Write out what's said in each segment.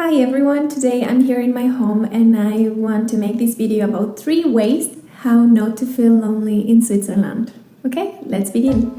Hi everyone, today I'm here in my home and I want to make this video about 3 ways how not to feel lonely in Switzerland. Okay, let's begin.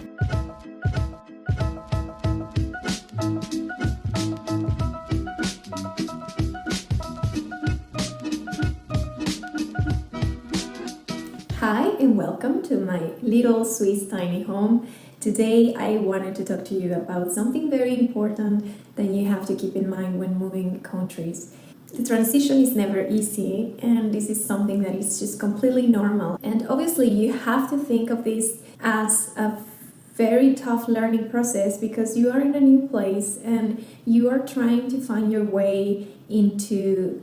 Hi and welcome to my little Swiss tiny home. Today I wanted to talk to you about something very important that you have to keep in mind when moving countries. The transition is never easy and this is something that is just completely normal. And obviously you have to think of this as a very tough learning process because you are in a new place and you are trying to find your way into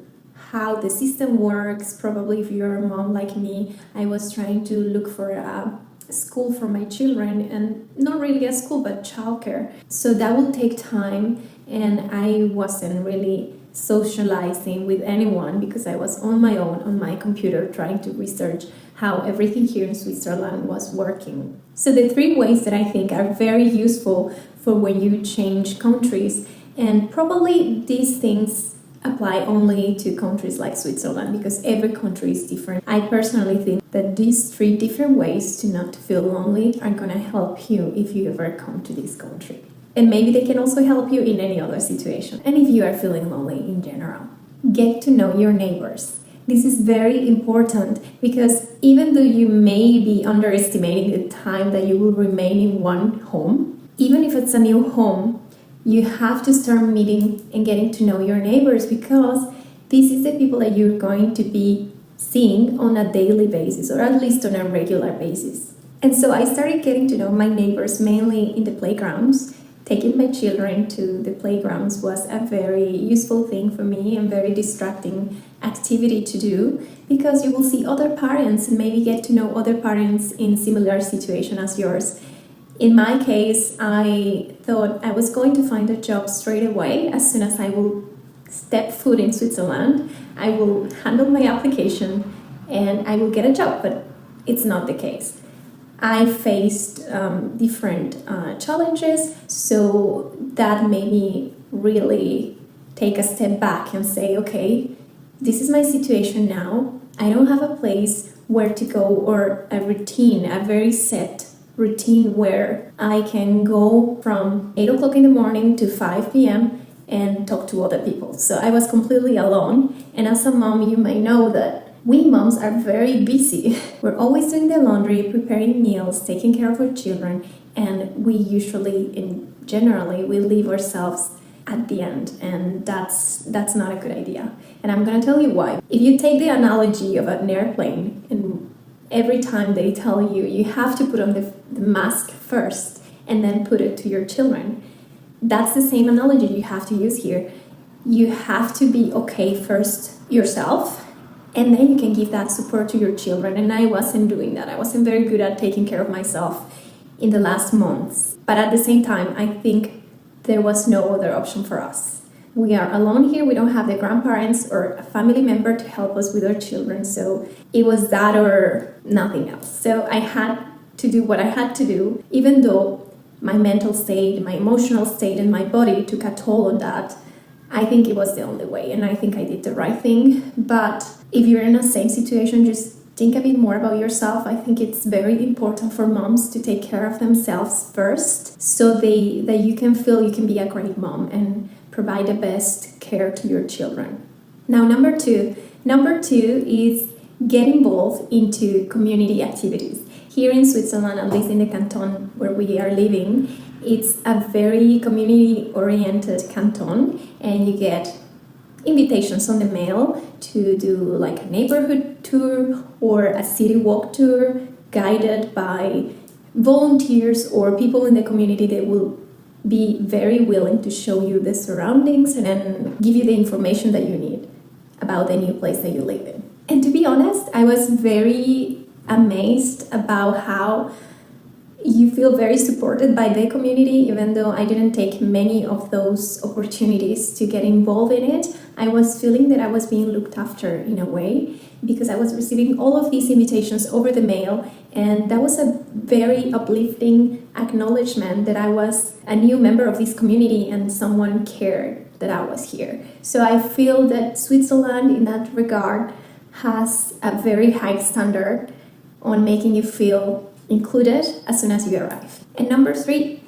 how the system works. Probably if you're a mom like me, I was trying to look for a school for my children, and not really a school but childcare, so that will take time, and I wasn't really socializing with anyone because I was on my own on my computer trying to research how everything here in Switzerland was working. So the 3 ways that I think are very useful for when you change countries, and probably these things apply only to countries like Switzerland because every country is different. I personally think that these 3 different ways to not feel lonely are gonna help you if you ever come to this country. And maybe they can also help you in any other situation. And if you are feeling lonely in general, get to know your neighbors. This is very important because even though you may be underestimating the time that you will remain in one home, even if it's a new home, you have to start meeting and getting to know your neighbors because this is the people that you're going to be seeing on a daily basis or at least on a regular basis. And so I started getting to know my neighbors mainly in the playgrounds. Taking my children to the playgrounds was a very useful thing for me and very distracting activity to do because you will see other parents and maybe get to know other parents in similar situation as yours. In my case, I thought I was going to find a job straight away. As soon as I will step foot in Switzerland, I will handle my application and I will get a job, but it's not the case. I faced different challenges, so that made me really take a step back and say, okay, this is my situation now. I don't have a place where to go or a routine, a very set routine where I can go from 8 o'clock in the morning to 5 p.m. and talk to other people. So I was completely alone. And as a mom, you may know that we moms are very busy. We're always doing the laundry, preparing meals, taking care of our children, and we usually, generally, we leave ourselves at the end, and that's not a good idea. And I'm gonna tell you why. If you take the analogy of an airplane, and every time they tell you you have to put on the mask first and then put it to your children, that's the same analogy you have to use here. You have to be okay first yourself, and then you can give that support to your children. And I wasn't doing that. I wasn't very good at taking care of myself in the last months. But at the same time, I think there was no other option for us. We are alone here. We don't have the grandparents or a family member to help us with our children. So it was that or nothing else. So I had to do what I had to do, even though my mental state, my emotional state, and my body took a toll on that. I think it was the only way, and I think I did the right thing. But if you're in the same situation, just think a bit more about yourself. I think it's very important for moms to take care of themselves first so that you can feel you can be a great mom and provide the best care to your children. Now, number two is get involved into community activities. Here in Switzerland, at least in the canton where we are living, it's a very community-oriented canton, and you get invitations on the mail to do like a neighborhood tour or a city walk tour guided by volunteers or people in the community that will be very willing to show you the surroundings and give you the information that you need about the new place that you live in. And to be honest, I was very amazed about how you feel very supported by the community. Even though I didn't take many of those opportunities to get involved in it, I was feeling that I was being looked after in a way because I was receiving all of these invitations over the mail, and that was a very uplifting acknowledgement that I was a new member of this community and someone cared that I was here. So I feel that Switzerland in that regard has a very high standard on making you feel included as soon as you arrive. And number 3,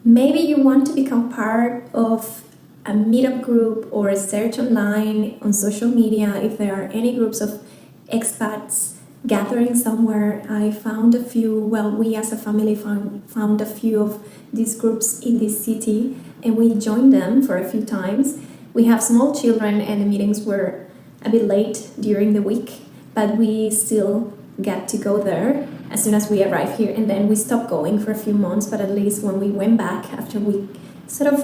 maybe you want to become part of a meetup group or a search online on social media. If there are any groups of expats gathering somewhere, I found a few, we as a family found a few of these groups in this city, and we joined them for a few times. We have small children and the meetings were a bit late during the week, but we still get to go there as soon as we arrive here, and then we stopped going for a few months, but at least when we went back after we sort of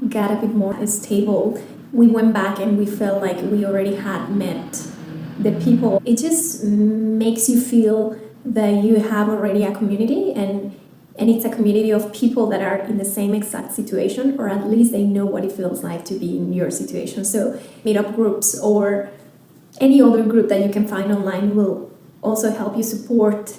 got a bit more stable, we went back and we felt like we already had met the people. It just makes you feel that you have already a community, and it's a community of people that are in the same exact situation, or at least they know what it feels like to be in your situation. So meetup groups or any other group that you can find online will also help you support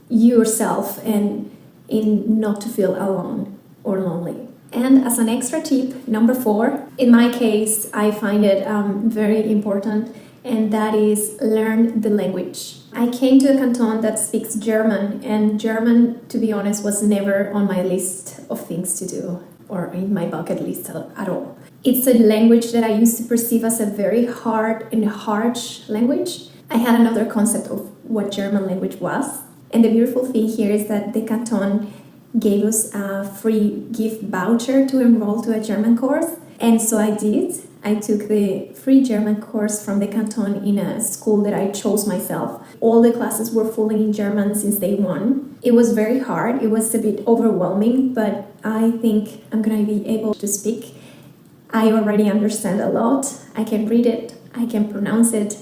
yourself and in not to feel alone or lonely. And as an extra tip, number 4, in my case, I find it very important, and that is learn the language. I came to a canton that speaks German, and German, to be honest, was never on my list of things to do or in my bucket list at all. It's a language that I used to perceive as a very hard and harsh language. I had another concept of what German language was, and the beautiful thing here is that the canton gave us a free gift voucher to enroll to a German course, and so I did. I took the free German course from the canton in a school that I chose myself. All the classes were fully in German since day 1. It was very hard, it was a bit overwhelming, but I think I'm gonna be able to speak. I already understand a lot, I can read it, I can pronounce it,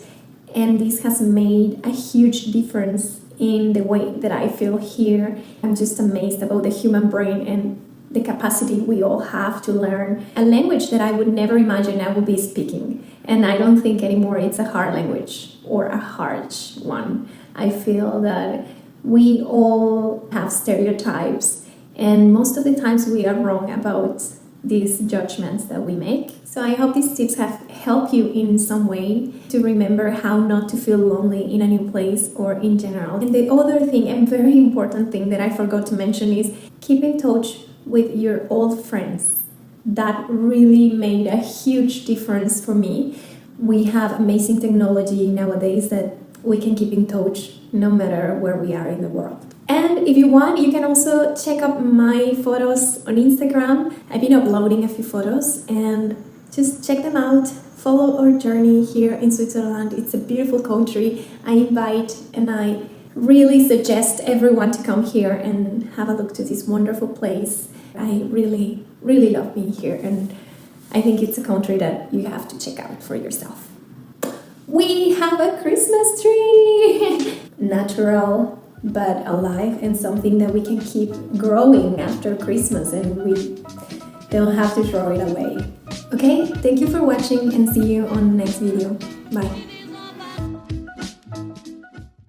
and this has made a huge difference in the way that I feel here. I'm just amazed about the human brain and the capacity we all have to learn a language that I would never imagine I would be speaking. And I don't think anymore it's a hard language or a harsh one. I feel that we all have stereotypes, and most of the times we are wrong about these judgments that we make. So I hope these tips have helped you in some way to remember how not to feel lonely in a new place or in general. And the other thing, and very important thing that I forgot to mention, is keep in touch with your old friends. That really made a huge difference for me. We have amazing technology nowadays that we can keep in touch no matter where we are in the world. And if you want, you can also check out my photos on Instagram. I've been uploading a few photos, and just check them out. Follow our journey here in Switzerland. It's a beautiful country. I invite and I really suggest everyone to come here and have a look to this wonderful place. I really, really love being here, and I think it's a country that you have to check out for yourself. We have a Christmas tree! Natural but alive, and something that we can keep growing after Christmas, and we don't have to throw it away. Okay, thank you for watching, and see you on the next video. Bye.